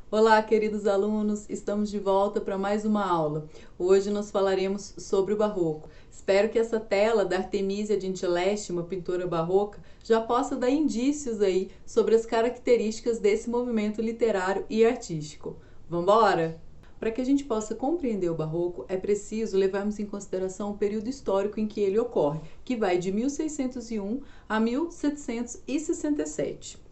Olá, queridos alunos, estamos de volta para mais uma aula. Hoje nós falaremos sobre o Barroco. Espero que essa tela da Artemisia Gentileschi, uma pintora barroca, já possa dar indícios aí sobre as características desse movimento literário e artístico. Vamos embora? Para que a gente possa compreender o Barroco, é preciso levarmos em consideração o período histórico em que ele ocorre, que vai de 1601 a 1767.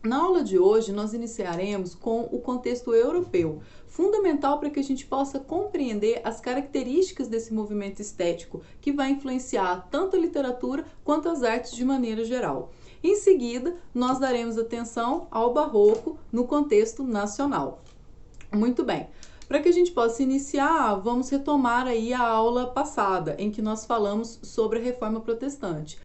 Na aula de hoje, nós iniciaremos com o contexto europeu, fundamental para que a gente possa compreender as características desse movimento estético, que vai influenciar tanto a literatura quanto as artes de maneira geral. Em seguida, nós daremos atenção ao Barroco no contexto nacional. Muito bem. Para que a gente possa iniciar, vamos retomar aí a aula passada, em que nós falamos sobre a Reforma Protestante.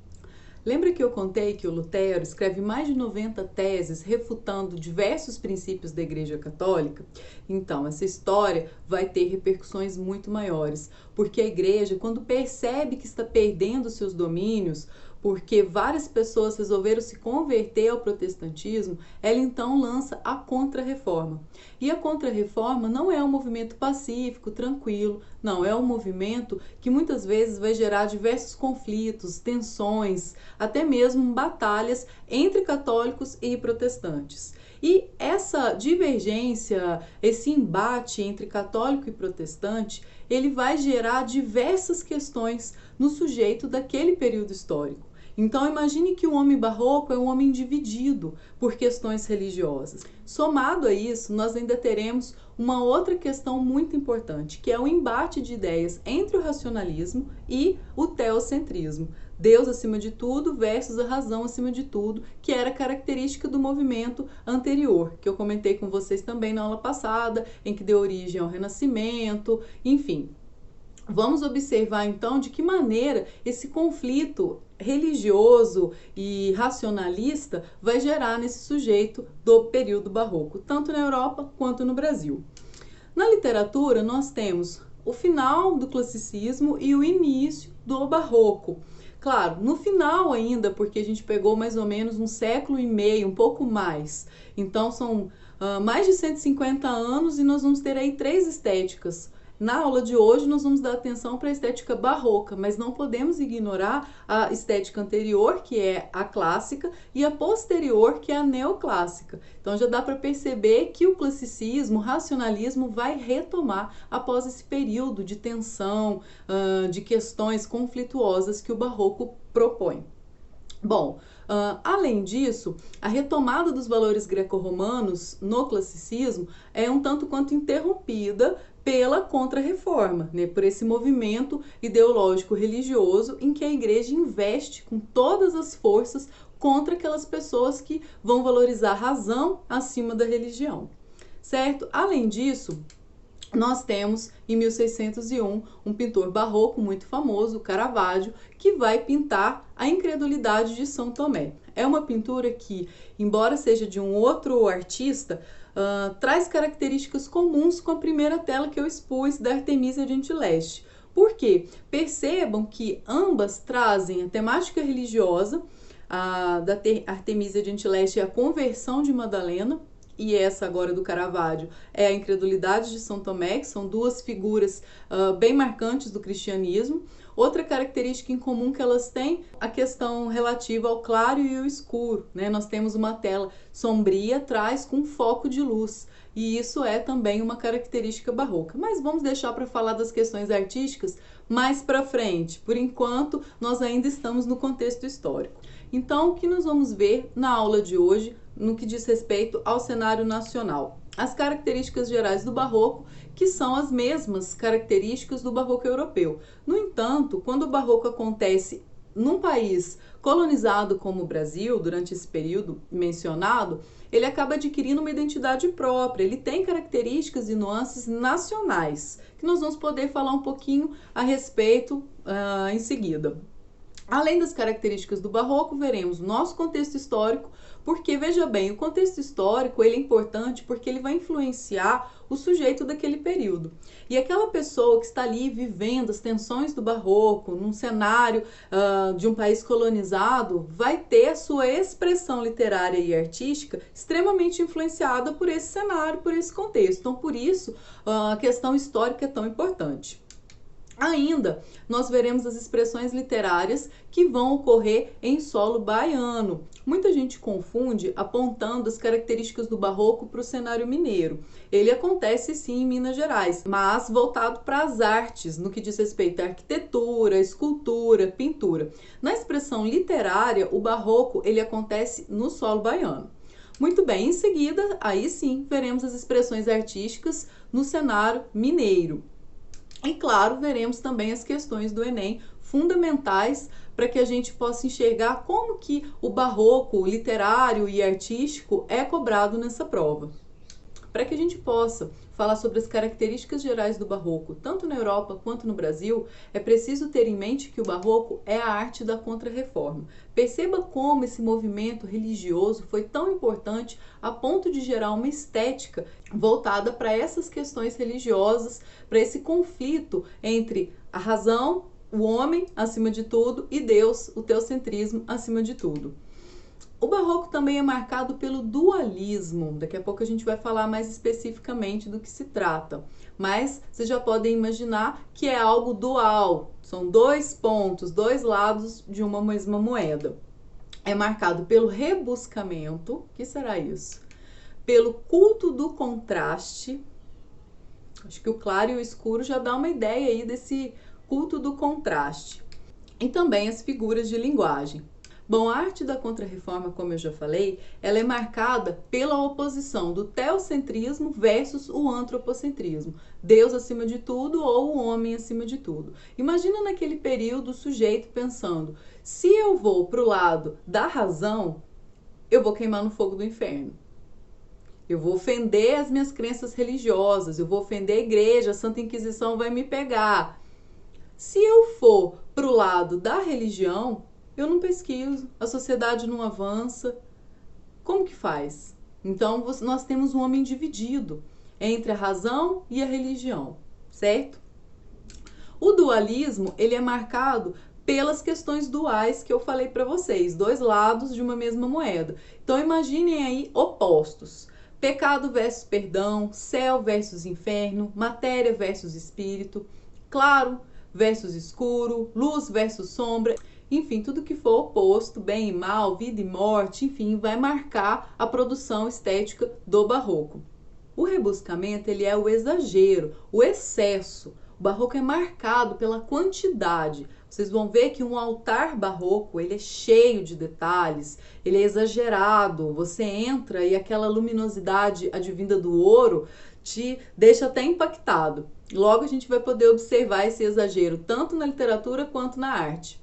Lembra que eu contei que o Lutero escreve mais de 90 teses refutando diversos princípios da Igreja Católica? Então, essa história vai ter repercussões muito maiores, porque a Igreja, quando percebe que está perdendo seus domínios, porque várias pessoas resolveram se converter ao protestantismo, ela então lança a Contra-Reforma. E a Contra-Reforma não é um movimento pacífico, tranquilo, não, é um movimento que muitas vezes vai gerar diversos conflitos, tensões, até mesmo batalhas entre católicos e protestantes. E essa divergência, esse embate entre católico e protestante, ele vai gerar diversas questões no sujeito daquele período histórico. Então imagine que o homem barroco é um homem dividido por questões religiosas. Somado a isso, nós ainda teremos uma outra questão muito importante, que é o embate de ideias entre o racionalismo e o teocentrismo. Deus acima de tudo versus a razão acima de tudo, que era característica do movimento anterior, que eu comentei com vocês também na aula passada, em que deu origem ao Renascimento, enfim. Vamos observar então de que maneira esse conflito religioso e racionalista vai gerar nesse sujeito do período barroco, tanto na Europa quanto no Brasil. Na literatura, nós temos o final do classicismo e o início do barroco. Claro, no final ainda, porque a gente pegou mais ou menos um século e meio, um pouco mais. Então são mais de 150 anos e nós vamos ter aí três estéticas. Na aula de hoje nós vamos dar atenção para a estética barroca, mas não podemos ignorar a estética anterior, que é a clássica, e a posterior, que é a neoclássica. Então já dá para perceber que o classicismo, o racionalismo vai retomar após esse período de tensão, de questões conflituosas que o barroco propõe. Bom, além disso, a retomada dos valores greco-romanos no classicismo é um tanto quanto interrompida pela Contra-Reforma, né, por esse movimento ideológico religioso em que a igreja investe com todas as forças contra aquelas pessoas que vão valorizar a razão acima da religião, certo? Além disso, nós temos em 1601 um pintor barroco muito famoso, Caravaggio, que vai pintar a incredulidade de São Tomé. É uma pintura que, embora seja de um outro artista, traz características comuns com a primeira tela que eu expus da Artemisia Gentileschi. Por quê? Percebam que ambas trazem a temática religiosa, da Artemisia Gentileschi é a conversão de Madalena, e essa agora do Caravaggio é a incredulidade de São Tomé, que são duas figuras bem marcantes do cristianismo. Outra característica em comum que elas têm, a questão relativa ao claro e ao escuro, né? Nós temos uma tela sombria atrás com foco de luz, e isso é também uma característica barroca. Mas vamos deixar para falar das questões artísticas mais para frente. Por enquanto, nós ainda estamos no contexto histórico. Então, o que nós vamos ver na aula de hoje no que diz respeito ao cenário nacional? As características gerais do barroco, que são as mesmas características do barroco europeu. No entanto, quando o barroco acontece num país colonizado como o Brasil, durante esse período mencionado, ele acaba adquirindo uma identidade própria, ele tem características e nuances nacionais, que nós vamos poder falar um pouquinho a respeito em seguida. Além das características do barroco, veremos o nosso contexto histórico, porque, veja bem, o contexto histórico ele é importante porque ele vai influenciar o sujeito daquele período. E aquela pessoa que está ali vivendo as tensões do barroco, num cenário de um país colonizado, vai ter a sua expressão literária e artística extremamente influenciada por esse cenário, por esse contexto. Então, por isso, a questão histórica é tão importante. Ainda, nós veremos as expressões literárias que vão ocorrer em solo baiano. Muita gente confunde apontando as características do barroco para o cenário mineiro. Ele acontece sim em Minas Gerais, mas voltado para as artes, no que diz respeito à arquitetura, escultura, pintura. Na expressão literária, o barroco ele acontece no solo baiano. Muito bem, em seguida, aí sim, veremos as expressões artísticas no cenário mineiro. E claro, veremos também as questões do Enem fundamentais para que a gente possa enxergar como que o barroco literário e artístico é cobrado nessa prova. Para que a gente possa falar sobre as características gerais do barroco, tanto na Europa quanto no Brasil, é preciso ter em mente que o barroco é a arte da Contra-Reforma. Perceba como esse movimento religioso foi tão importante a ponto de gerar uma estética voltada para essas questões religiosas, para esse conflito entre a razão, o homem acima de tudo e Deus, o teocentrismo acima de tudo. O barroco também é marcado pelo dualismo. Daqui a pouco a gente vai falar mais especificamente do que se trata. Mas vocês já podem imaginar que é algo dual. São dois pontos, dois lados de uma mesma moeda. É marcado pelo rebuscamento. O que será isso? Pelo culto do contraste. Acho que o claro e o escuro já dá uma ideia aí desse culto do contraste. E também as figuras de linguagem. Bom, a arte da Contra-Reforma, como eu já falei, ela é marcada pela oposição do teocentrismo versus o antropocentrismo. Deus acima de tudo ou o homem acima de tudo. Imagina naquele período o sujeito pensando, se eu vou para o lado da razão, eu vou queimar no fogo do inferno. Eu vou ofender as minhas crenças religiosas, eu vou ofender a igreja, a Santa Inquisição vai me pegar. Se eu for para o lado da religião, eu não pesquiso, a sociedade não avança. Como que faz? Então, nós temos um homem dividido entre a razão e a religião, certo? O dualismo, ele é marcado pelas questões duais que eu falei para vocês, dois lados de uma mesma moeda. Então, imaginem aí opostos. Pecado versus perdão, céu versus inferno, matéria versus espírito, claro versus escuro, luz versus sombra. Enfim, tudo que for oposto, bem e mal, vida e morte, enfim, vai marcar a produção estética do barroco. O rebuscamento, ele é o exagero, o excesso. O barroco é marcado pela quantidade. Vocês vão ver que um altar barroco, ele é cheio de detalhes, ele é exagerado. Você entra e aquela luminosidade advinda do ouro te deixa até impactado. Logo a gente vai poder observar esse exagero tanto na literatura quanto na arte.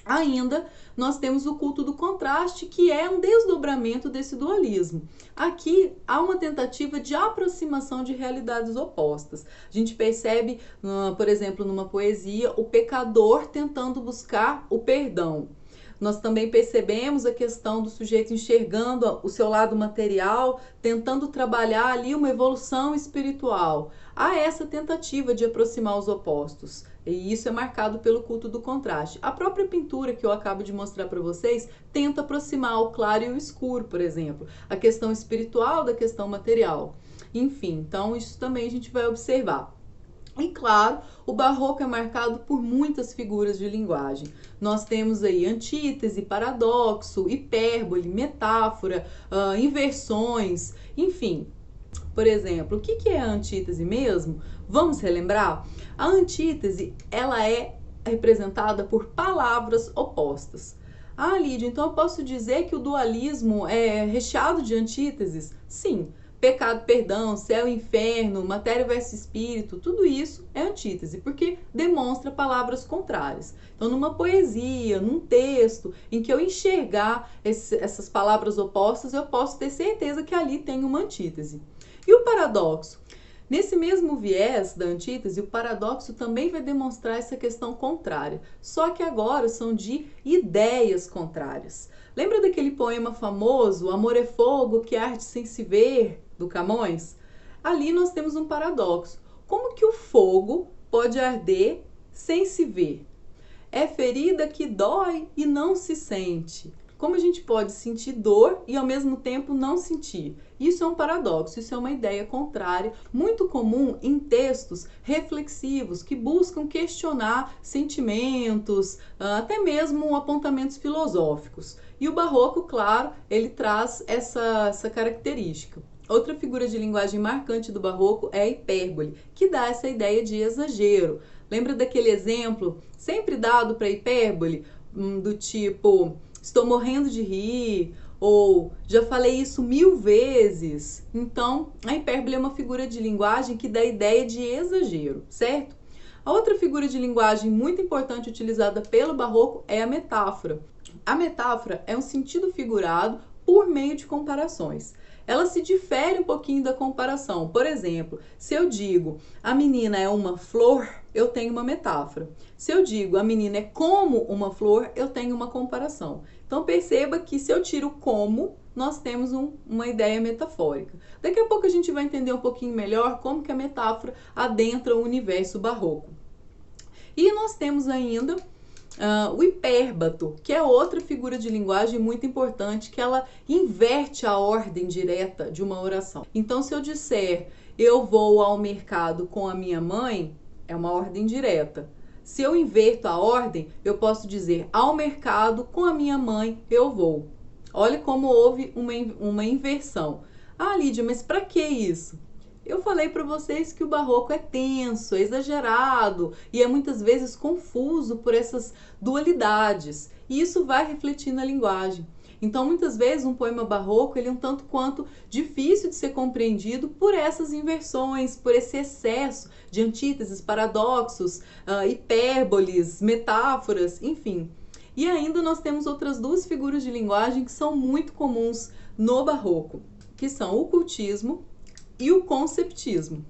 Ainda, nós temos o culto do contraste, que é um desdobramento desse dualismo. Aqui, há uma tentativa de aproximação de realidades opostas. A gente percebe, por exemplo, numa poesia, o pecador tentando buscar o perdão. Nós também percebemos a questão do sujeito enxergando o seu lado material, tentando trabalhar ali uma evolução espiritual. Há essa tentativa de aproximar os opostos. E isso é marcado pelo culto do contraste. A própria pintura que eu acabo de mostrar para vocês tenta aproximar o claro e o escuro, por exemplo. A questão espiritual da questão material. Enfim, então isso também a gente vai observar. E claro, o barroco é marcado por muitas figuras de linguagem. Nós temos aí antítese, paradoxo, hipérbole, metáfora, inversões, enfim. Por exemplo, o que é a antítese mesmo? Vamos relembrar? A antítese, ela é representada por palavras opostas. Ah, Lídia, então eu posso dizer que o dualismo é recheado de antíteses? Sim. Pecado, perdão, céu e inferno, matéria versus espírito, tudo isso é antítese, porque demonstra palavras contrárias. Então, numa poesia, num texto, em que eu enxergar essas palavras opostas, eu posso ter certeza que ali tem uma antítese. E o paradoxo? Nesse mesmo viés da antítese, o paradoxo também vai demonstrar essa questão contrária, só que agora são de ideias contrárias. Lembra daquele poema famoso, Amor é fogo que arde sem se ver, do Camões? Ali nós temos um paradoxo. Como que o fogo pode arder sem se ver? É ferida que dói e não se sente. Como a gente pode sentir dor e ao mesmo tempo não sentir? Isso é um paradoxo, isso é uma ideia contrária, muito comum em textos reflexivos que buscam questionar sentimentos, até mesmo apontamentos filosóficos. E o barroco, claro, ele traz essa característica. Outra figura de linguagem marcante do barroco é a hipérbole, que dá essa ideia de exagero. Lembra daquele exemplo sempre dado para hipérbole, do tipo, estou morrendo de rir, ou já falei isso 1000 vezes. Então, a hipérbole é uma figura de linguagem que dá a ideia de exagero, certo? A outra figura de linguagem muito importante utilizada pelo barroco é a metáfora. A metáfora é um sentido figurado por meio de comparações. Ela se difere um pouquinho da comparação. Por exemplo, se eu digo a menina é uma flor, eu tenho uma metáfora. Se eu digo a menina é como uma flor, eu tenho uma comparação. Então perceba que se eu tiro como, nós temos uma ideia metafórica. Daqui a pouco a gente vai entender um pouquinho melhor como que a metáfora adentra o universo barroco. E nós temos ainda o hipérbato, que é outra figura de linguagem muito importante, que ela inverte a ordem direta de uma oração. Então, se eu disser eu vou ao mercado com a minha mãe, é uma ordem direta. Se eu inverto a ordem, eu posso dizer ao mercado com a minha mãe eu vou. Olha como houve uma inversão. Ah, Lídia, mas para que isso? Eu falei para vocês que o barroco é tenso, é exagerado e é muitas vezes confuso por essas dualidades. E isso vai refletir na linguagem. Então, muitas vezes, um poema barroco ele é um tanto quanto difícil de ser compreendido por essas inversões, por esse excesso de antíteses, paradoxos, hipérboles, metáforas, enfim. E ainda nós temos outras duas figuras de linguagem que são muito comuns no barroco, que são o cultismo e o conceptismo.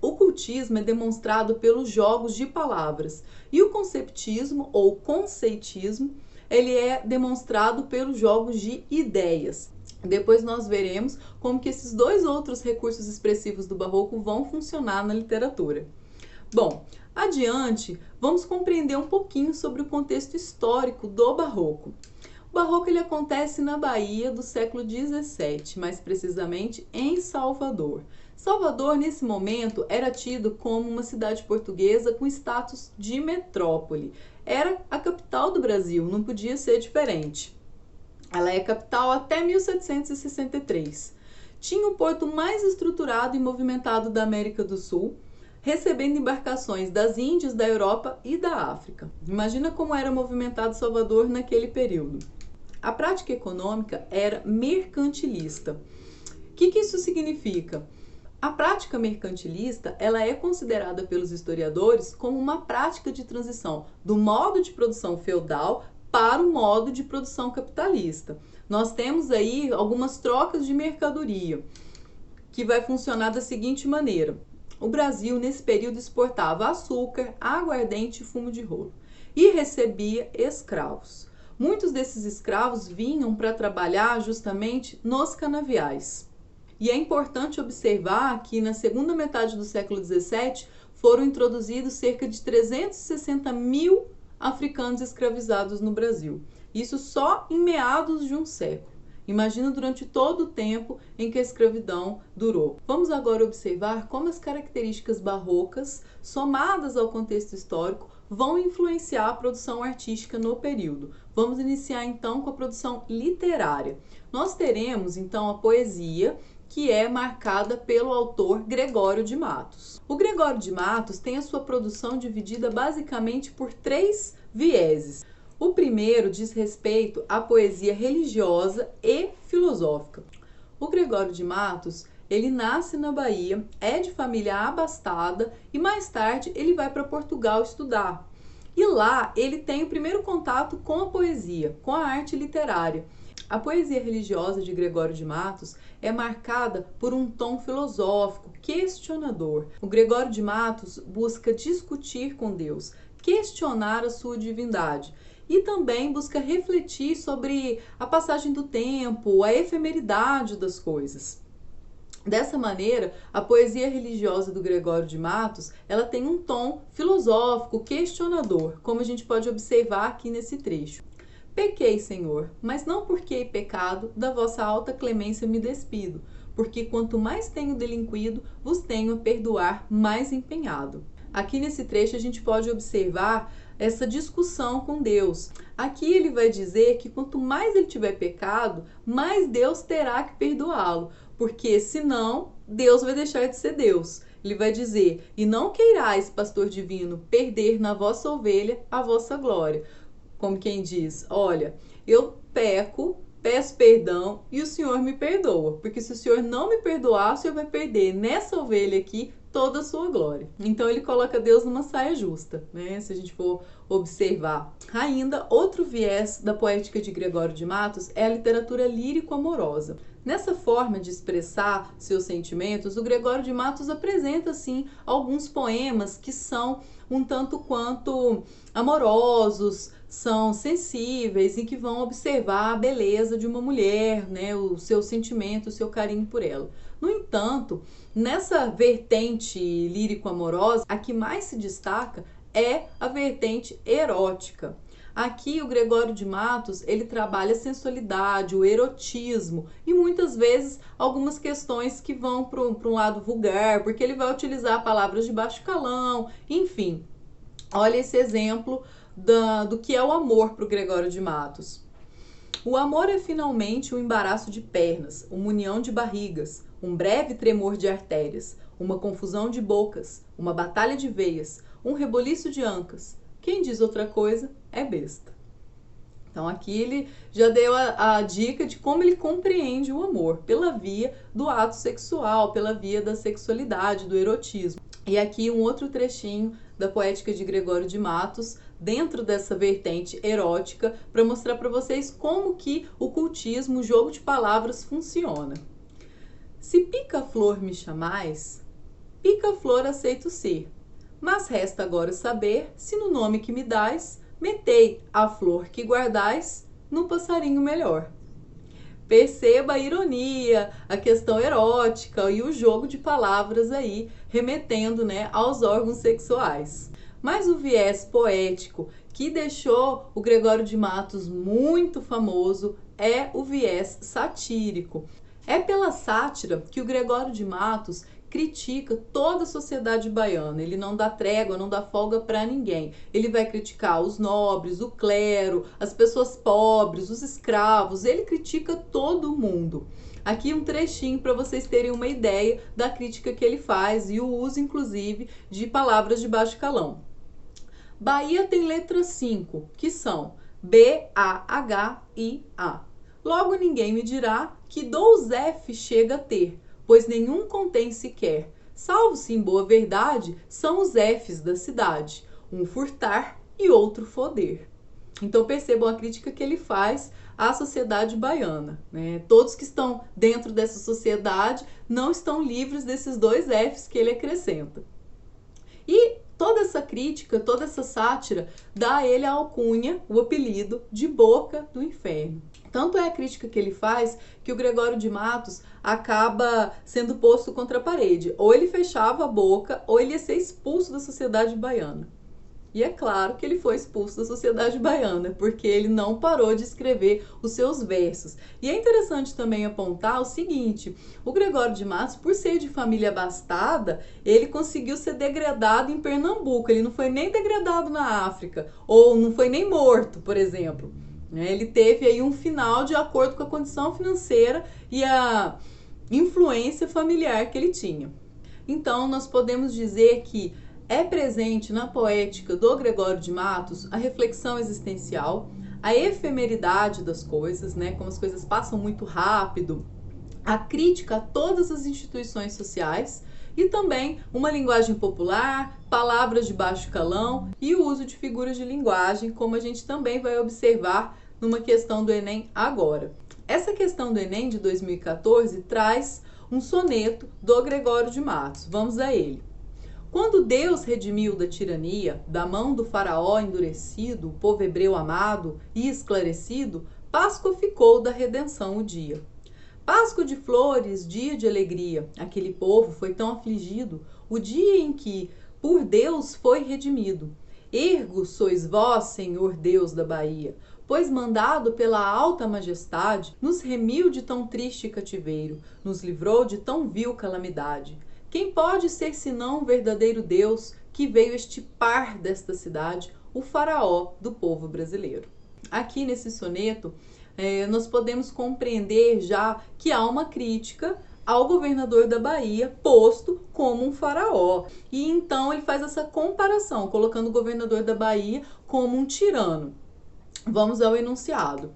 O cultismo é demonstrado pelos jogos de palavras e o conceptismo ou conceitismo ele é demonstrado pelos jogos de ideias. Depois nós veremos como que esses dois outros recursos expressivos do barroco vão funcionar na literatura. Bom, adiante, vamos compreender um pouquinho sobre o contexto histórico do barroco. O barroco ele acontece na Bahia do século XVII, mais precisamente em Salvador. Salvador, nesse momento, era tido como uma cidade portuguesa com status de metrópole. Era a capital do Brasil, não podia ser diferente. Ela é capital até 1763. Tinha o porto mais estruturado e movimentado da América do Sul, recebendo embarcações das Índias, da Europa e da África. Imagina como era movimentado Salvador naquele período. A prática econômica era mercantilista. O que isso significa? A prática mercantilista ela é considerada pelos historiadores como uma prática de transição do modo de produção feudal para o modo de produção capitalista. Nós temos aí algumas trocas de mercadoria, que vai funcionar da seguinte maneira. O Brasil, nesse período, exportava açúcar, aguardente e fumo de rolo e recebia escravos. Muitos desses escravos vinham para trabalhar justamente nos canaviais. E é importante observar que na segunda metade do século XVII foram introduzidos cerca de 360 mil africanos escravizados no Brasil. Isso só em meados de um século. Imagina durante todo o tempo em que a escravidão durou. Vamos agora observar como as características barrocas, somadas ao contexto histórico, vão influenciar a produção artística no período. Vamos iniciar então com a produção literária. Nós teremos então a poesia, que é marcada pelo autor Gregório de Matos. O Gregório de Matos tem a sua produção dividida basicamente por 3 vieses. O primeiro diz respeito à poesia religiosa e filosófica. O Gregório de Matos, ele nasce na Bahia, é de família abastada e mais tarde ele vai para Portugal estudar. E lá ele tem o primeiro contato com a poesia, com a arte literária. A poesia religiosa de Gregório de Matos é marcada por um tom filosófico, questionador. O Gregório de Matos busca discutir com Deus, questionar a sua divindade e também busca refletir sobre a passagem do tempo, a efemeridade das coisas. Dessa maneira, a poesia religiosa do Gregório de Matos, ela tem um tom filosófico, questionador, como a gente pode observar aqui nesse trecho. Pequei, Senhor, mas não porque hei pecado, da vossa alta clemência me despido, porque quanto mais tenho delinquido, vos tenho a perdoar mais empenhado. Aqui nesse trecho a gente pode observar essa discussão com Deus. Aqui ele vai dizer que quanto mais ele tiver pecado, mais Deus terá que perdoá-lo, porque senão Deus vai deixar de ser Deus. Ele vai dizer, e não queirais, pastor divino, perder na vossa ovelha a vossa glória. Como quem diz, olha, eu peco, peço perdão e o Senhor me perdoa, porque se o Senhor não me perdoar, o Senhor vai perder nessa ovelha aqui toda a sua glória. Então ele coloca Deus numa saia justa, né? Se a gente for observar. Ainda, outro viés da poética de Gregório de Matos é a literatura lírico-amorosa. Nessa forma de expressar seus sentimentos, o Gregório de Matos apresenta, sim, alguns poemas que são um tanto quanto amorosos, são sensíveis e que vão observar a beleza de uma mulher, né, o seu sentimento, o seu carinho por ela. No entanto, nessa vertente lírico-amorosa, a que mais se destaca é a vertente erótica. Aqui o Gregório de Matos, ele trabalha a sensualidade, o erotismo e muitas vezes algumas questões que vão para um lado vulgar, porque ele vai utilizar palavras de baixo calão, enfim. Olha esse exemplo do que é o amor para o Gregório de Matos. O amor é finalmente um embaraço de pernas, uma união de barrigas, um breve tremor de artérias, uma confusão de bocas, uma batalha de veias, um reboliço de ancas. Quem diz outra coisa é besta. Então aqui ele já deu a dica de como ele compreende o amor, pela via do ato sexual, pela via da sexualidade, do erotismo. E aqui um outro trechinho da poética de Gregório de Matos, dentro dessa vertente erótica, para mostrar para vocês como que o cultismo, o jogo de palavras, funciona. Se pica-flor me chamais, pica-flor aceito ser, mas resta agora saber se no nome que me dais, metei a flor que guardais num passarinho melhor. Perceba a ironia, a questão erótica e o jogo de palavras aí, remetendo, né, aos órgãos sexuais. Mas o viés poético que deixou o Gregório de Matos muito famoso é o viés satírico. É pela sátira que o Gregório de Matos critica toda a sociedade baiana. Ele não dá trégua, não dá folga para ninguém. Ele vai criticar os nobres, o clero, as pessoas pobres, os escravos. Ele critica todo mundo. Aqui um trechinho para vocês terem uma ideia da crítica que ele faz e o uso, inclusive, de palavras de baixo calão. Bahia tem letras 5, que são B-A-H-I-A. Logo ninguém me dirá que 2 F chega a ter, pois nenhum contém sequer. Salvo-se em boa verdade, são os Fs da cidade, um furtar e outro foder. Então percebam a crítica que ele faz à sociedade baiana, né? Todos que estão dentro dessa sociedade não estão livres desses 2 Fs que ele acrescenta. E toda essa crítica, toda essa sátira, dá a ele a alcunha, o apelido de Boca do Inferno. Tanto é a crítica que ele faz que o Gregório de Matos acaba sendo posto contra a parede. Ou ele fechava a boca, ou ele ia ser expulso da sociedade baiana. E é claro que ele foi expulso da sociedade baiana, porque ele não parou de escrever os seus versos. E é interessante também apontar o seguinte, o Gregório de Matos, por ser de família abastada, ele conseguiu ser degradado em Pernambuco, ele não foi nem degradado na África, ou não foi nem morto, por exemplo. Ele teve aí um final de acordo com a condição financeira e a influência familiar que ele tinha. Então, nós podemos dizer que é presente na poética do Gregório de Matos a reflexão existencial, a efemeridade das coisas, né, como as coisas passam muito rápido, a crítica a todas as instituições sociais e também uma linguagem popular, palavras de baixo calão e o uso de figuras de linguagem, como a gente também vai observar numa questão do Enem agora. Essa questão do Enem de 2014 traz um soneto do Gregório de Matos. Vamos a ele. Quando Deus redimiu da tirania, da mão do faraó endurecido, o povo hebreu amado e esclarecido, Páscoa ficou da redenção o dia. Páscoa de flores, dia de alegria, aquele povo foi tão afligido, o dia em que, por Deus, foi redimido. Ergo sois vós, Senhor Deus da Bahia, pois mandado pela alta majestade, nos remiu de tão triste cativeiro, nos livrou de tão vil calamidade. Quem pode ser senão um verdadeiro Deus que veio extirpar desta cidade o faraó do povo brasileiro? Aqui nesse soneto, nós podemos compreender já que há uma crítica ao governador da Bahia posto como um faraó. E então ele faz essa comparação, colocando o governador da Bahia como um tirano. Vamos ao enunciado.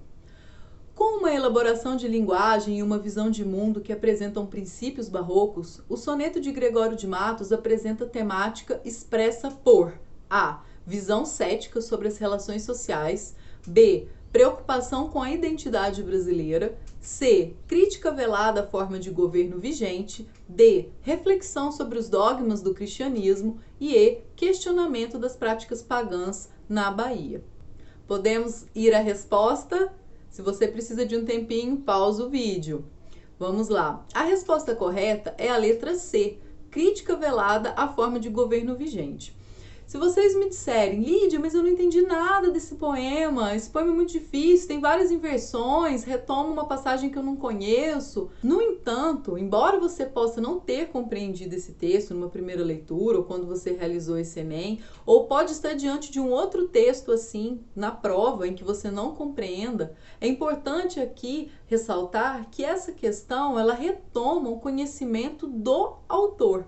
Com uma elaboração de linguagem e uma visão de mundo que apresentam princípios barrocos, o soneto de Gregório de Matos apresenta temática expressa por a. Visão cética sobre as relações sociais, b. Preocupação com a identidade brasileira, c. Crítica velada à forma de governo vigente, d. Reflexão sobre os dogmas do cristianismo e e. Questionamento das práticas pagãs na Bahia. Podemos ir à resposta? Se você precisa de um tempinho, pausa o vídeo. Vamos lá. A resposta correta é a letra C, crítica velada à forma de governo vigente. Se vocês me disserem, Lídia, mas eu não entendi nada desse poema, esse poema é muito difícil, tem várias inversões, retoma uma passagem que eu não conheço. No entanto, embora você possa não ter compreendido esse texto numa primeira leitura, ou quando você realizou esse Enem, ou pode estar diante de um outro texto assim, na prova, em que você não compreenda, é importante aqui ressaltar que essa questão, ela retoma o conhecimento do autor.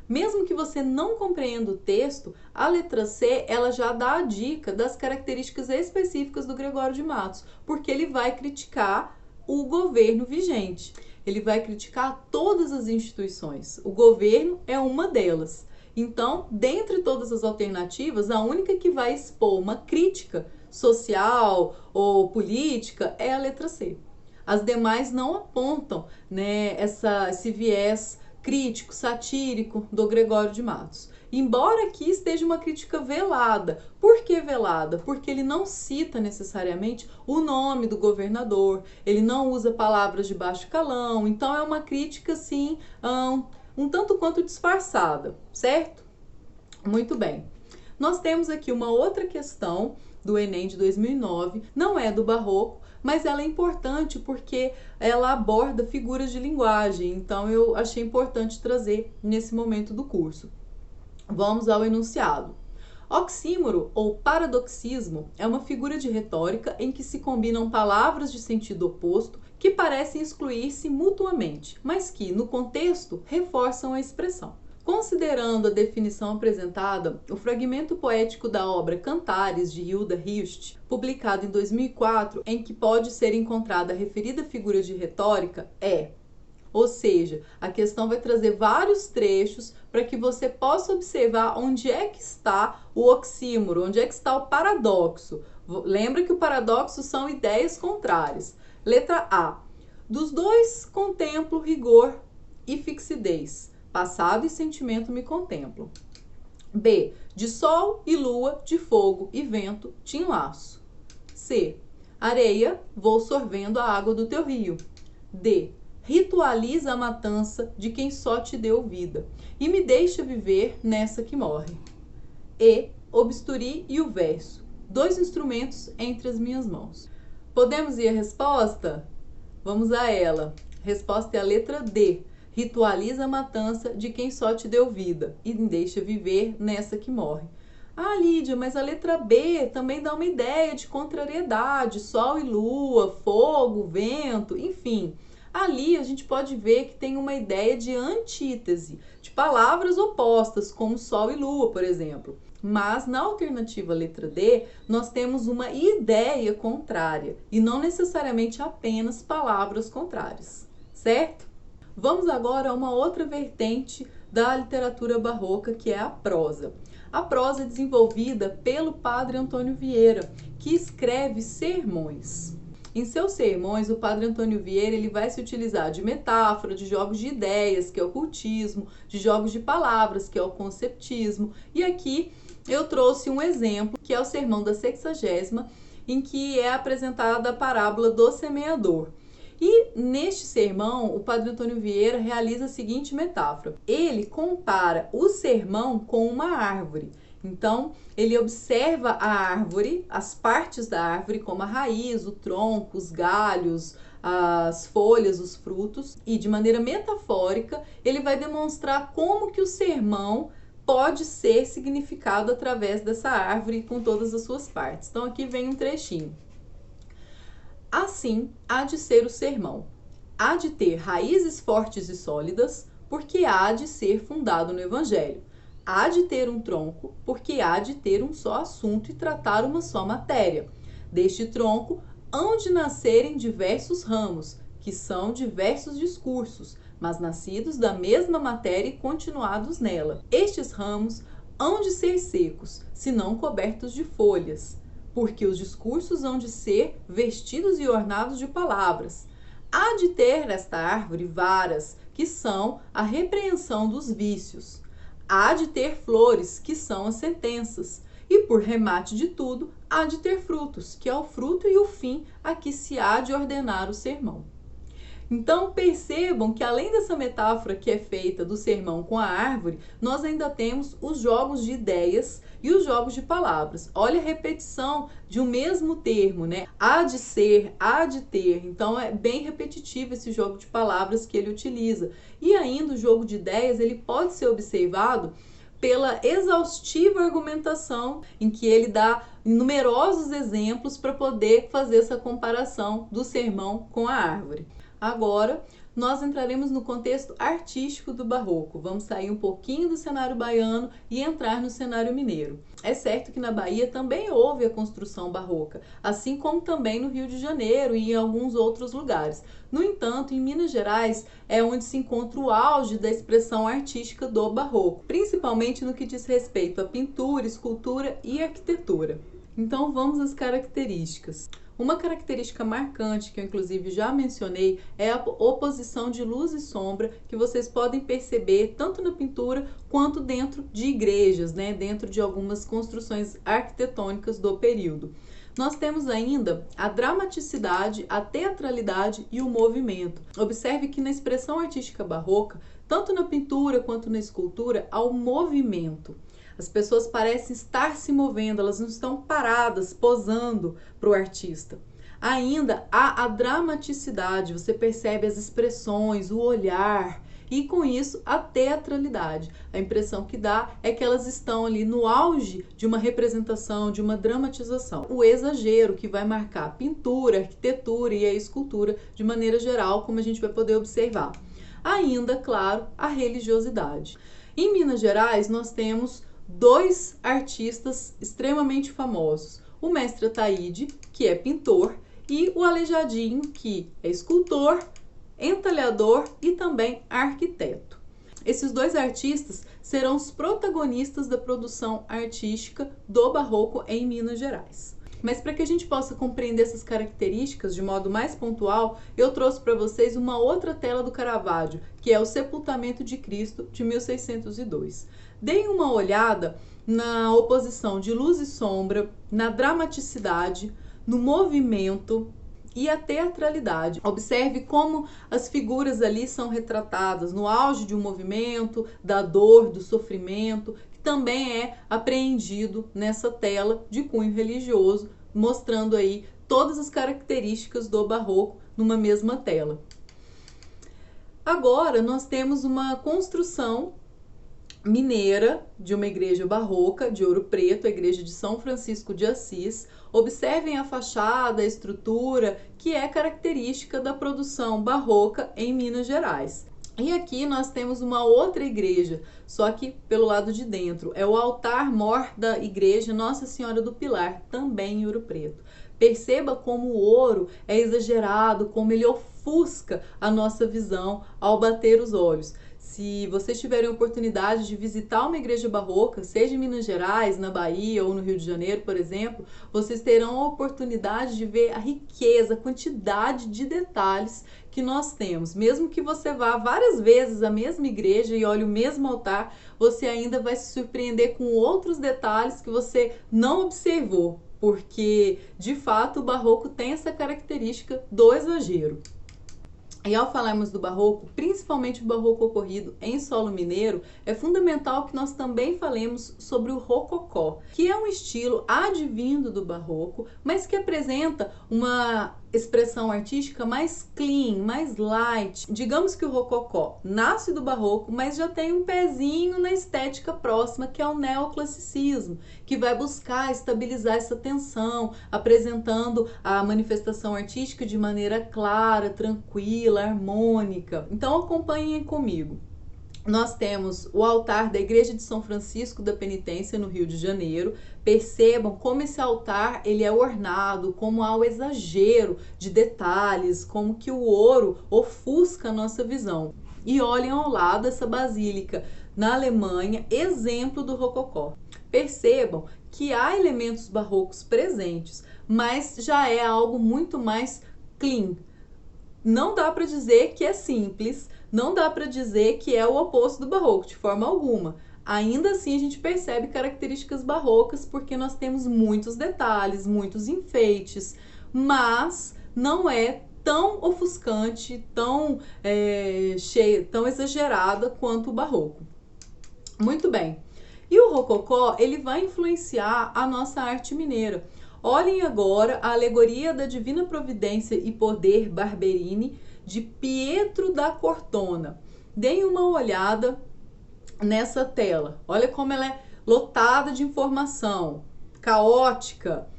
Mesmo que você não compreenda o texto, a letra C, ela já dá a dica das características específicas do Gregório de Matos, porque ele vai criticar o governo vigente. Ele vai criticar todas as instituições. O governo é uma delas. Então, dentre todas as alternativas, a única que vai expor uma crítica social ou política é a letra C. As demais não apontam, né, esse viés crítico, satírico do Gregório de Matos. Embora aqui esteja uma crítica velada. Por que velada? Porque ele não cita necessariamente o nome do governador, ele não usa palavras de baixo calão, então é uma crítica assim, um tanto quanto disfarçada, certo? Muito bem. Nós temos aqui uma outra questão do Enem de 2009, não é do Barroco, mas ela é importante porque ela aborda figuras de linguagem, então eu achei importante trazer nesse momento do curso. Vamos ao enunciado. Oxímoro ou paradoxismo é uma figura de retórica em que se combinam palavras de sentido oposto que parecem excluir-se mutuamente, mas que, no contexto, reforçam a expressão. Considerando a definição apresentada, o fragmento poético da obra Cantares, de Hilda Hilst, publicado em 2004, em que pode ser encontrada a referida figura de retórica, ou seja, a questão vai trazer vários trechos para que você possa observar onde é que está o oxímoro, onde é que está o paradoxo. Lembra que o paradoxo são ideias contrárias. Letra A. Dos dois contemplo rigor e fixidez. Passado e sentimento me contemplam. B. De sol e lua, de fogo e vento, te enlaço. C. Areia, vou sorvendo a água do teu rio. D. Ritualiza a matança de quem só te deu vida e me deixa viver nessa que morre. E. O bisturi e o verso, dois instrumentos entre as minhas mãos. Podemos ir à resposta? Vamos a ela. Resposta é a letra D. Ritualiza a matança de quem só te deu vida e me deixa viver nessa que morre. Ah, Lídia, mas a letra B também dá uma ideia de contrariedade, sol e lua, fogo, vento, enfim. Ali a gente pode ver que tem uma ideia de antítese, de palavras opostas, como sol e lua, por exemplo. Mas na alternativa letra D, nós temos uma ideia contrária e não necessariamente apenas palavras contrárias, certo? Vamos agora a uma outra vertente da literatura barroca, que é a prosa. A prosa é desenvolvida pelo padre Antônio Vieira, que escreve sermões. Em seus sermões, o Padre Antônio Vieira ele vai se utilizar de metáfora, de jogos de ideias, que é o cultismo, de jogos de palavras, que é o conceptismo. E aqui eu trouxe um exemplo, que é o sermão da 60ª, em que é apresentada a parábola do semeador. E neste sermão, o Padre Antônio Vieira realiza a seguinte metáfora. Ele compara o sermão com uma árvore. Então, ele observa a árvore, as partes da árvore, como a raiz, o tronco, os galhos, as folhas, os frutos, e de maneira metafórica, ele vai demonstrar como que o sermão pode ser significado através dessa árvore com todas as suas partes. Então, aqui vem um trechinho. Assim há de ser o sermão. Há de ter raízes fortes e sólidas, porque há de ser fundado no Evangelho. Há de ter um tronco, porque há de ter um só assunto e tratar uma só matéria. Deste tronco hão de nascerem diversos ramos, que são diversos discursos, mas nascidos da mesma matéria e continuados nela. Estes ramos hão de ser secos, se não cobertos de folhas, porque os discursos hão de ser vestidos e ornados de palavras. Há de ter esta árvore varas, que são a repreensão dos vícios. Há de ter flores, que são as sentenças. E por remate de tudo, há de ter frutos, que é o fruto e o fim a que se há de ordenar o sermão. Então percebam que além dessa metáfora que é feita do sermão com a árvore, nós ainda temos os jogos de ideias e os jogos de palavras. Olha a repetição de um mesmo termo, né? Há de ser, há de ter. Então é bem repetitivo esse jogo de palavras que ele utiliza. E ainda o jogo de ideias, ele pode ser observado pela exaustiva argumentação em que ele dá numerosos exemplos para poder fazer essa comparação do sermão com a árvore. Agora, nós entraremos no contexto artístico do barroco. Vamos sair um pouquinho do cenário baiano e entrar no cenário mineiro. É certo que na Bahia também houve a construção barroca, assim como também no Rio de Janeiro e em alguns outros lugares. No entanto, em Minas Gerais é onde se encontra o auge da expressão artística do barroco, principalmente no que diz respeito à pintura, escultura e arquitetura. Então vamos às características. Uma característica marcante, que eu inclusive já mencionei, é a oposição de luz e sombra, que vocês podem perceber tanto na pintura quanto dentro de igrejas, né? Dentro de algumas construções arquitetônicas do período. Nós temos ainda a dramaticidade, a teatralidade e o movimento. Observe que na expressão artística barroca, tanto na pintura quanto na escultura, há o movimento. As pessoas parecem estar se movendo, elas não estão paradas, posando para o artista. Ainda há a dramaticidade, você percebe as expressões, o olhar e com isso a teatralidade. A impressão que dá é que elas estão ali no auge de uma representação, de uma dramatização. O exagero que vai marcar a pintura, a arquitetura e a escultura de maneira geral, como a gente vai poder observar. Ainda, claro, a religiosidade. Em Minas Gerais, nós temos dois artistas extremamente famosos, o mestre Ataíde, que é pintor, e o Aleijadinho, que é escultor, entalhador e também arquiteto. Esses dois artistas serão os protagonistas da produção artística do barroco em Minas Gerais. Mas para que a gente possa compreender essas características de modo mais pontual, eu trouxe para vocês uma outra tela do Caravaggio, que é o Sepultamento de Cristo, de 1602. Deem uma olhada na oposição de luz e sombra, na dramaticidade, no movimento e a teatralidade. Observe como as figuras ali são retratadas no auge de um movimento, da dor, do sofrimento, que também é apreendido nessa tela de cunho religioso, mostrando aí todas as características do barroco numa mesma tela. Agora nós temos uma construção mineira de uma igreja barroca de Ouro Preto, a igreja de São Francisco de Assis. Observem a fachada, a estrutura, que é característica da produção barroca em Minas Gerais. E aqui nós temos uma outra igreja, só que pelo lado de dentro. É o altar-mor da igreja Nossa Senhora do Pilar, também em Ouro Preto. Perceba como o ouro é exagerado, como ele ofusca a nossa visão ao bater os olhos. Se vocês tiverem oportunidade de visitar uma igreja barroca, seja em Minas Gerais, na Bahia ou no Rio de Janeiro, por exemplo, vocês terão a oportunidade de ver a riqueza, a quantidade de detalhes que nós temos. Mesmo que você vá várias vezes à mesma igreja e olhe o mesmo altar, você ainda vai se surpreender com outros detalhes que você não observou, porque de fato o barroco tem essa característica do exagero. E ao falarmos do barroco, principalmente o barroco ocorrido em solo mineiro, é fundamental que nós também falemos sobre o rococó, que é um estilo advindo do barroco, mas que apresenta uma expressão artística mais clean, mais light. Digamos que o rococó nasce do barroco, mas já tem um pezinho na estética próxima, que é o neoclassicismo, que vai buscar estabilizar essa tensão, apresentando a manifestação artística de maneira clara, tranquila, harmônica. Então acompanhem comigo. Nós temos o altar da Igreja de São Francisco da Penitência, no Rio de Janeiro. Percebam como esse altar ele é ornado, como há o exagero de detalhes, como que o ouro ofusca a nossa visão. E olhem ao lado essa basílica na Alemanha, exemplo do rococó. Percebam que há elementos barrocos presentes, mas já é algo muito mais clean. Não dá para dizer que é simples, não dá para dizer que é o oposto do barroco, de forma alguma. Ainda assim, a gente percebe características barrocas porque nós temos muitos detalhes, muitos enfeites, mas não é tão ofuscante, tão cheia, tão exagerada quanto o barroco. Muito bem. E o rococó, ele vai influenciar a nossa arte mineira. Olhem agora a alegoria da Divina Providência e Poder Barberini, de Pietro da Cortona. Deem uma olhada nessa tela. Olha como ela é lotada de informação, caótica.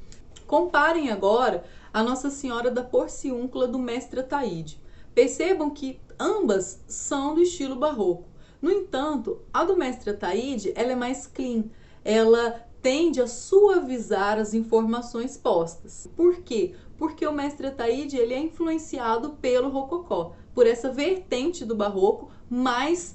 Comparem agora a Nossa Senhora da Porciúncula do Mestre Ataíde. Percebam que ambas são do estilo barroco. No entanto, a do Mestre Ataíde, ela é mais clean. Ela tende a suavizar as informações postas. Por quê? Porque o Mestre Ataíde ele é influenciado pelo rococó, por essa vertente do barroco mais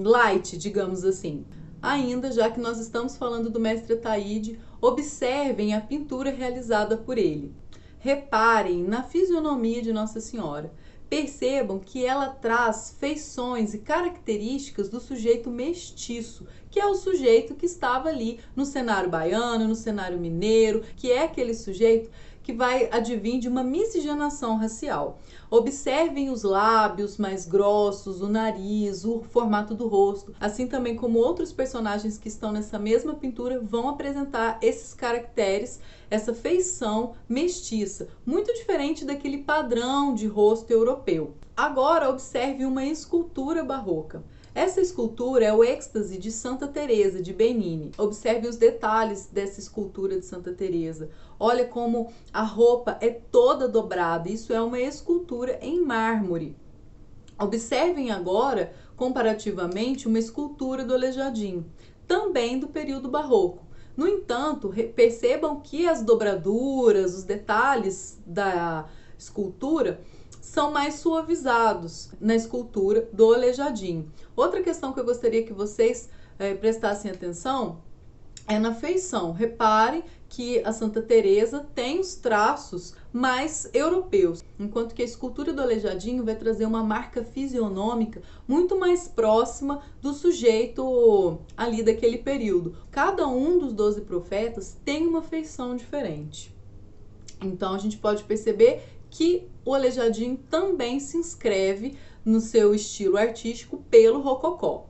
light, digamos assim. Ainda, já que nós estamos falando do Mestre Ataíde, observem a pintura realizada por ele. Reparem na fisionomia de Nossa Senhora. Percebam que ela traz feições e características do sujeito mestiço, que é o sujeito que estava ali no cenário baiano, no cenário mineiro, que é aquele sujeito que vai advir de uma miscigenação racial. Observem os lábios mais grossos, o nariz, o formato do rosto, assim também como outros personagens que estão nessa mesma pintura vão apresentar esses caracteres, essa feição mestiça, muito diferente daquele padrão de rosto europeu. Agora observe uma escultura barroca. Essa escultura é o êxtase de Santa Teresa de Benini. Observe os detalhes dessa escultura de Santa Teresa. Olha como a roupa é toda dobrada. Isso é uma escultura em mármore. Observem agora, comparativamente, uma escultura do Aleijadinho, também do período barroco. No entanto, percebam que as dobraduras, os detalhes da escultura são mais suavizados na escultura do Aleijadinho. Outra questão que eu gostaria que vocês prestassem atenção é na feição. Reparem que a Santa Teresa tem os traços mais europeus, enquanto que a escultura do Aleijadinho vai trazer uma marca fisionômica muito mais próxima do sujeito ali daquele período. Cada um dos 12 profetas tem uma feição diferente. Então a gente pode perceber que o Aleijadinho também se inscreve no seu estilo artístico pelo rococó.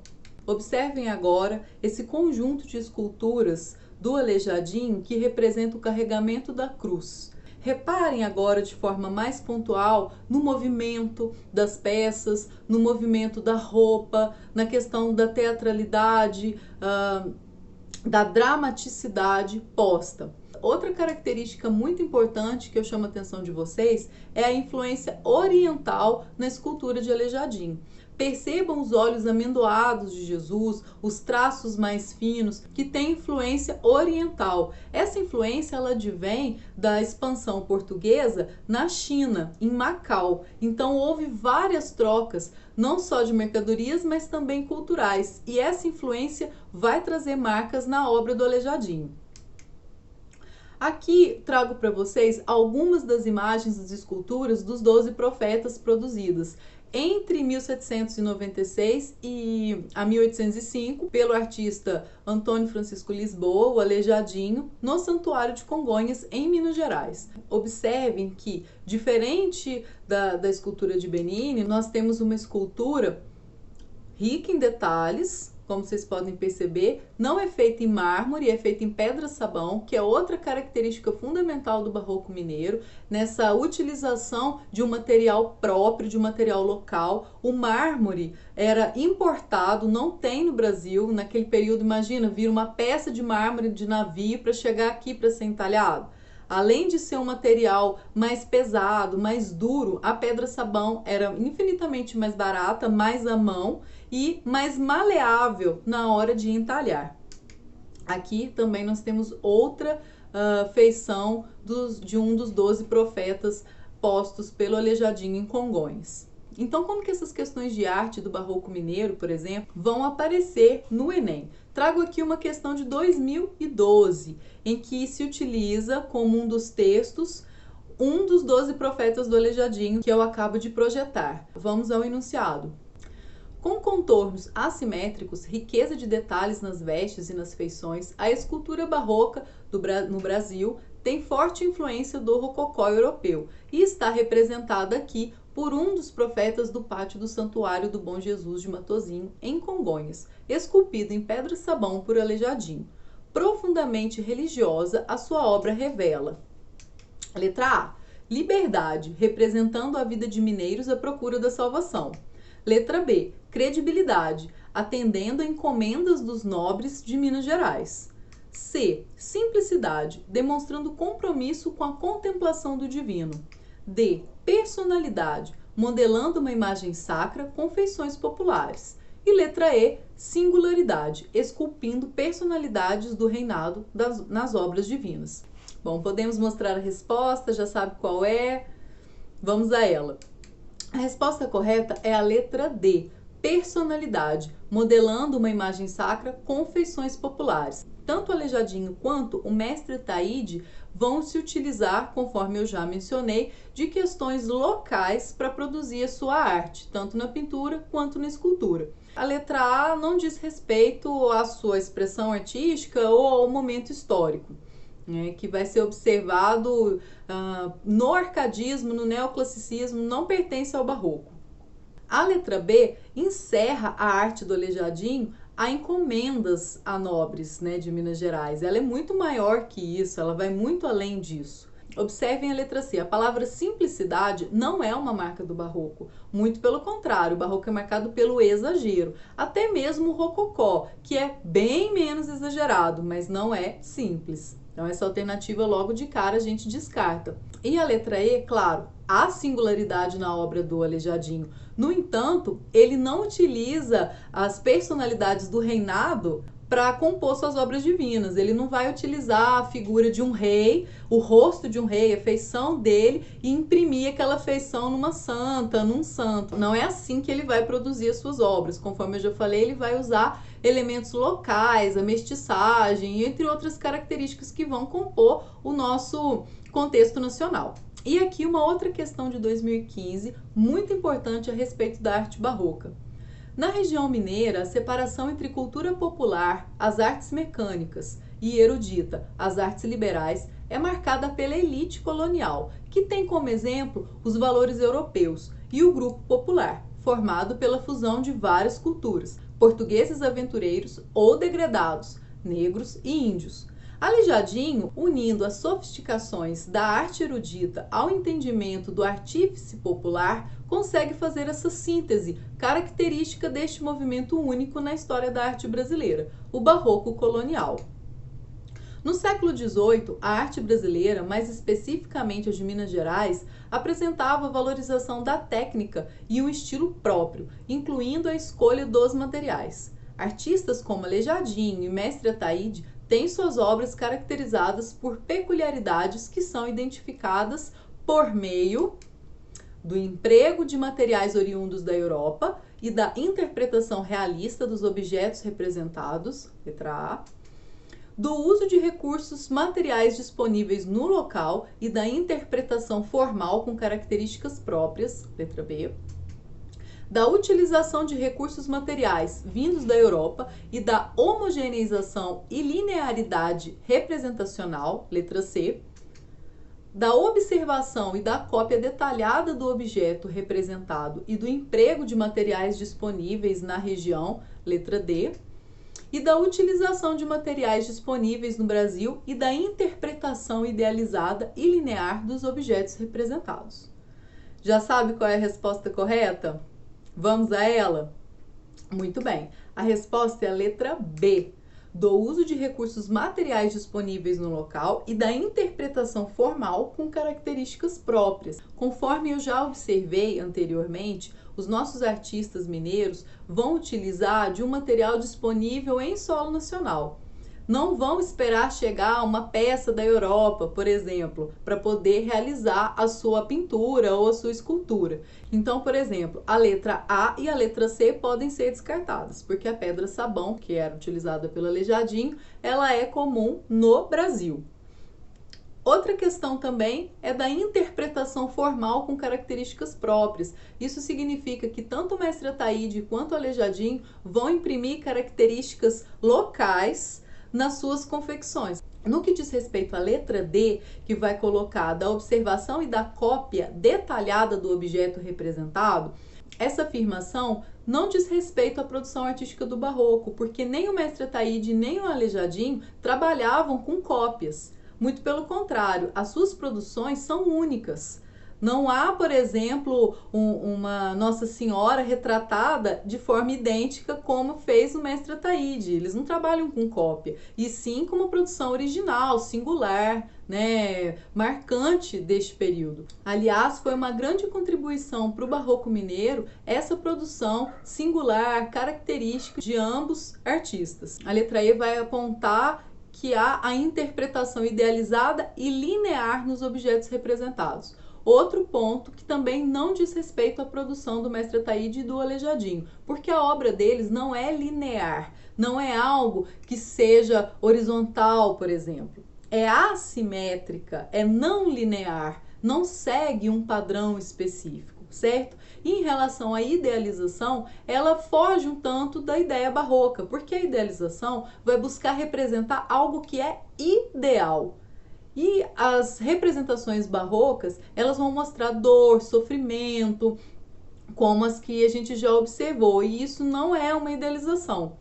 Observem agora esse conjunto de esculturas do Aleijadinho que representa o carregamento da cruz. Reparem agora de forma mais pontual no movimento das peças, no movimento da roupa, na questão da teatralidade, da dramaticidade posta. Outra característica muito importante que eu chamo a atenção de vocês é a influência oriental na escultura de Aleijadinho. Percebam os olhos amendoados de Jesus, os traços mais finos, que têm influência oriental. Essa influência ela advém da expansão portuguesa na China, em Macau. Então houve várias trocas, não só de mercadorias, mas também culturais. E essa influência vai trazer marcas na obra do Aleijadinho. Aqui trago para vocês algumas das imagens das esculturas dos 12 profetas produzidas entre 1796 e 1805 pelo artista Antônio Francisco Lisboa, o Aleijadinho, no Santuário de Congonhas, em Minas Gerais. Observem que, diferente da escultura de Benini, nós temos uma escultura rica em detalhes. Como vocês podem perceber, não é feita em mármore, é feita em pedra-sabão, que é outra característica fundamental do barroco mineiro, nessa utilização de um material próprio, de um material local. O mármore era importado, não tem no Brasil. Naquele período, imagina, vir uma peça de mármore de navio para chegar aqui para ser entalhado. Além de ser um material mais pesado, mais duro, a pedra-sabão era infinitamente mais barata, mais à mão e mais maleável na hora de entalhar. Aqui também nós temos outra feição de um dos 12 profetas postos pelo Aleijadinho em Congonhas. Então, como que essas questões de arte do barroco mineiro, por exemplo, vão aparecer no Enem? Trago aqui uma questão de 2012, em que se utiliza como um dos textos um dos 12 profetas do Aleijadinho, que eu acabo de projetar. Vamos ao enunciado. Com contornos assimétricos, riqueza de detalhes nas vestes e nas feições, a escultura barroca no Brasil tem forte influência do rococó europeu e está representada aqui por um dos profetas do pátio do Santuário do Bom Jesus de Matozinho, em Congonhas, esculpido em pedra-sabão por Aleijadinho. Profundamente religiosa, a sua obra revela. Letra A. Liberdade, representando a vida de mineiros à procura da salvação. Letra B. Credibilidade, atendendo a encomendas dos nobres de Minas Gerais. C. Simplicidade, demonstrando compromisso com a contemplação do divino. D. Personalidade, modelando uma imagem sacra com feições populares. E letra E. Singularidade, esculpindo personalidades do reinado nas obras divinas. Bom, podemos mostrar a resposta, já sabe qual é? Vamos a ela. A resposta correta é a letra D. Personalidade, modelando uma imagem sacra com feições populares. Tanto o Aleijadinho quanto o mestre Taide vão se utilizar, conforme eu já mencionei, de questões locais para produzir a sua arte, tanto na pintura quanto na escultura. A letra A não diz respeito à sua expressão artística ou ao momento histórico, né, que vai ser observado no arcadismo, no neoclassicismo, não pertence ao barroco. A letra B encerra a arte do Aleijadinho a encomendas a nobres, né, de Minas Gerais. Ela é muito maior que isso, ela vai muito além disso. Observem a letra C. A palavra simplicidade não é uma marca do barroco. Muito pelo contrário, o barroco é marcado pelo exagero. Até mesmo o rococó, que é bem menos exagerado, mas não é simples. Então essa alternativa logo de cara a gente descarta. E a letra E, claro, há singularidade na obra do Aleijadinho. No entanto, ele não utiliza as personalidades do reinado para compor suas obras divinas. Ele não vai utilizar a figura de um rei, o rosto de um rei, a feição dele, e imprimir aquela feição numa santa, num santo. Não é assim que ele vai produzir as suas obras. Conforme eu já falei, ele vai usar elementos locais, a mestiçagem, entre outras características que vão compor o nosso contexto nacional. E aqui uma outra questão de 2015, muito importante a respeito da arte barroca. Na região mineira, a separação entre cultura popular, as artes mecânicas, e erudita, as artes liberais, é marcada pela elite colonial, que tem como exemplo os valores europeus, e o grupo popular, formado pela fusão de várias culturas, portugueses aventureiros ou degredados, negros e índios. Aleijadinho, unindo as sofisticações da arte erudita ao entendimento do artífice popular, consegue fazer essa síntese característica deste movimento único na história da arte brasileira, o barroco colonial. No século XVIII, a arte brasileira, mais especificamente a de Minas Gerais, apresentava a valorização da técnica e um estilo próprio, incluindo a escolha dos materiais. Artistas como Aleijadinho e Mestre Ataíde têm suas obras caracterizadas por peculiaridades que são identificadas por meio do emprego de materiais oriundos da Europa e da interpretação realista dos objetos representados, letra A, do uso de recursos materiais disponíveis no local e da interpretação formal com características próprias, letra B, da utilização de recursos materiais vindos da Europa e da homogeneização e linearidade representacional, letra C, da observação e da cópia detalhada do objeto representado e do emprego de materiais disponíveis na região, letra D, e da utilização de materiais disponíveis no Brasil e da interpretação idealizada e linear dos objetos representados. Já sabe qual é a resposta correta? Vamos a ela? Muito bem, a resposta é a letra B, do uso de recursos materiais disponíveis no local e da interpretação formal com características próprias. Conforme eu já observei anteriormente, os nossos artistas mineiros vão utilizar de um material disponível em solo nacional. Não vão esperar chegar uma peça da Europa, por exemplo, para poder realizar a sua pintura ou a sua escultura. Então, por exemplo, a letra A e a letra C podem ser descartadas, porque a pedra-sabão, que era utilizada pelo Aleijadinho, ela é comum no Brasil. Outra questão também é da interpretação formal com características próprias. Isso significa que tanto o Mestre Ataíde quanto o Aleijadinho vão imprimir características locais nas suas confecções. No que diz respeito à letra D, que vai colocar da observação e da cópia detalhada do objeto representado, essa afirmação não diz respeito à produção artística do Barroco, porque nem o Mestre Ataíde nem o Aleijadinho trabalhavam com cópias. Muito pelo contrário, as suas produções são únicas. Não há, por exemplo, uma Nossa Senhora retratada de forma idêntica como fez o Mestre Ataíde. Eles não trabalham com cópia, e sim com uma produção original, singular, né, marcante deste período. Aliás, foi uma grande contribuição para o Barroco mineiro essa produção singular, característica de ambos artistas. A letra E vai apontar que há a interpretação idealizada e linear nos objetos representados. Outro ponto que também não diz respeito à produção do Mestre Ataíde e do Aleijadinho, porque a obra deles não é linear, não é algo que seja horizontal, por exemplo. É assimétrica, é não linear, não segue um padrão específico, certo? E em relação à idealização, ela foge um tanto da ideia barroca, porque a idealização vai buscar representar algo que é ideal. E as representações barrocas, elas vão mostrar dor, sofrimento, como as que a gente já observou, e isso não é uma idealização,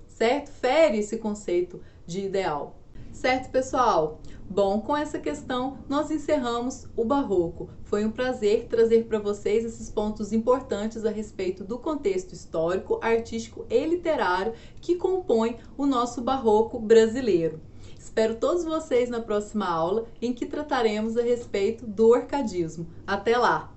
certo? Fere esse conceito de ideal. Certo, pessoal? Bom, com essa questão nós encerramos o Barroco. Foi um prazer trazer para vocês esses pontos importantes a respeito do contexto histórico, artístico e literário que compõe o nosso Barroco brasileiro. Espero todos vocês na próxima aula, em que trataremos a respeito do orcadismo. Até lá!